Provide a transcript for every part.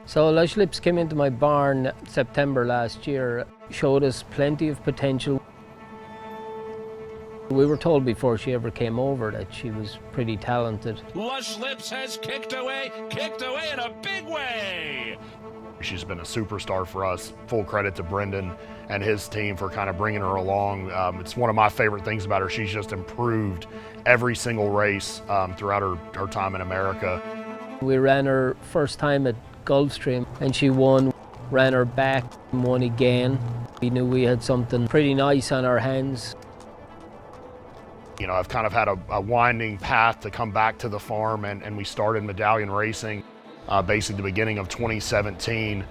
So Lush Lips came into my barn September last year, showed us plenty of potential. We were told before she ever came over that she was pretty talented. Lush Lips has kicked away in a big way. She's been a superstar for us. Full credit to Brendan and his team for kind of bringing her along. It's one of my favorite things about her. She's just improved every single race throughout her time in America. We ran her first time at Gulfstream and she won. Ran her back and won again. We knew we had something pretty nice on our hands. You know, I've kind of had a winding path to come back to the farm, and we started medallion racing basically the beginning of 2017.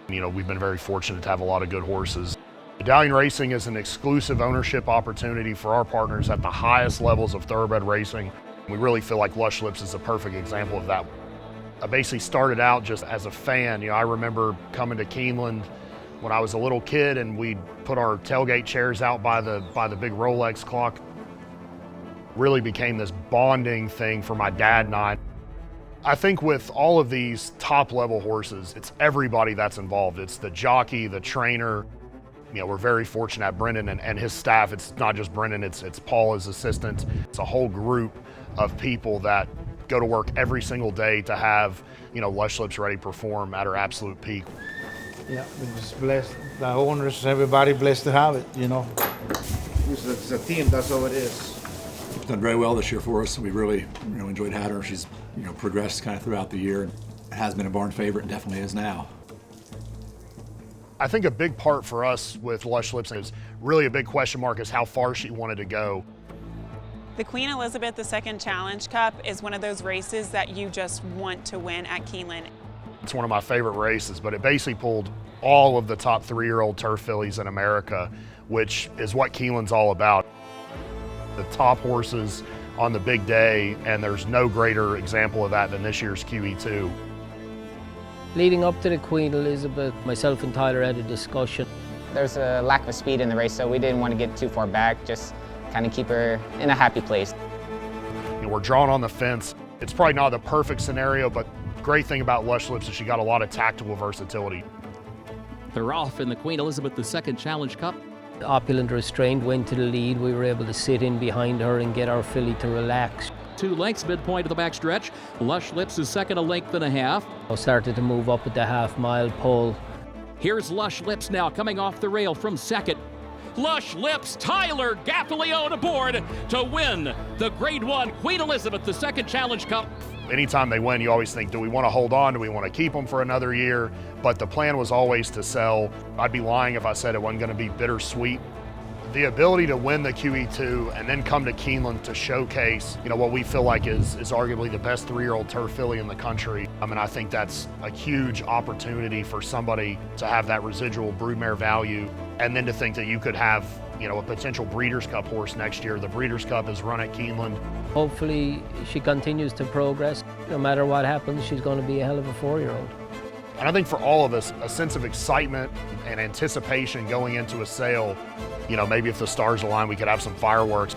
You know, we've been very fortunate to have a lot of good horses. Medallion racing is an exclusive ownership opportunity for our partners at the highest levels of thoroughbred racing. We really feel like Lush Lips is a perfect example of that. I basically started out just as a fan. You know, I remember coming to Keeneland when I was a little kid, and we'd put our tailgate chairs out by the big Rolex clock. Really became this bonding thing for my dad and I. I think with all of these top level horses, it's everybody that's involved. It's the jockey, the trainer. You know, we're very fortunate at Brendan and his staff. It's not just Brendan, it's Paul, his assistant. It's a whole group of people that go to work every single day to have, you know, Lush Lips ready to perform at her absolute peak. Yeah, we're just blessed. The owners, everybody blessed to have it, you know. It's a team, that's all it is. She's done very well this year for us. We really, enjoyed having her. She's, progressed kind of throughout the year. It has been a barn favorite and definitely is now. I think a big part for us with Lush Lips is really a big question mark is how far she wanted to go. The Queen Elizabeth II Challenge Cup is one of those races that you just want to win at Keeneland. It's one of my favorite races, but it basically pulled all of the top 3-year-old turf fillies in America, which is what Keeneland's all about. The top horses on the big day, and there's no greater example of that than this year's QE2. Leading up to the Queen Elizabeth, myself and Tyler had a discussion. There's a lack of speed in the race, so we didn't want to get too far back, just kind of keep her in a happy place. We're drawn on the fence. It's probably not the perfect scenario, but the great thing about Lush Lips is she got a lot of tactical versatility. They're off in the Queen Elizabeth II Challenge Cup. Opulent Restraint went to the lead. We were able to sit in behind her and get our filly to relax. 2 lengths midpoint of the backstretch. Lush Lips is second, a length and a half. I started to move up at the half-mile pole. Here's Lush Lips now coming off the rail from second. Lush Lips, Tyler Gaffalione aboard to win the Grade 1 Queen Elizabeth II Challenge Cup. Anytime they win, you always think, do we want to hold on? Do we want to keep them for another year? But the plan was always to sell. I'd be lying if I said it wasn't going to be bittersweet. The ability to win the QE2 and then come to Keeneland to showcase, what we feel like is arguably the best 3-year-old turf filly in the country. I mean, I think that's a huge opportunity for somebody to have that residual broodmare value, and then to think that you could have, a potential Breeders' Cup horse next year. The Breeders' Cup is run at Keeneland. Hopefully she continues to progress. No matter what happens, she's going to be a hell of a 4-year-old. And I think for all of us, a sense of excitement and anticipation going into a sale, maybe if the stars align, we could have some fireworks.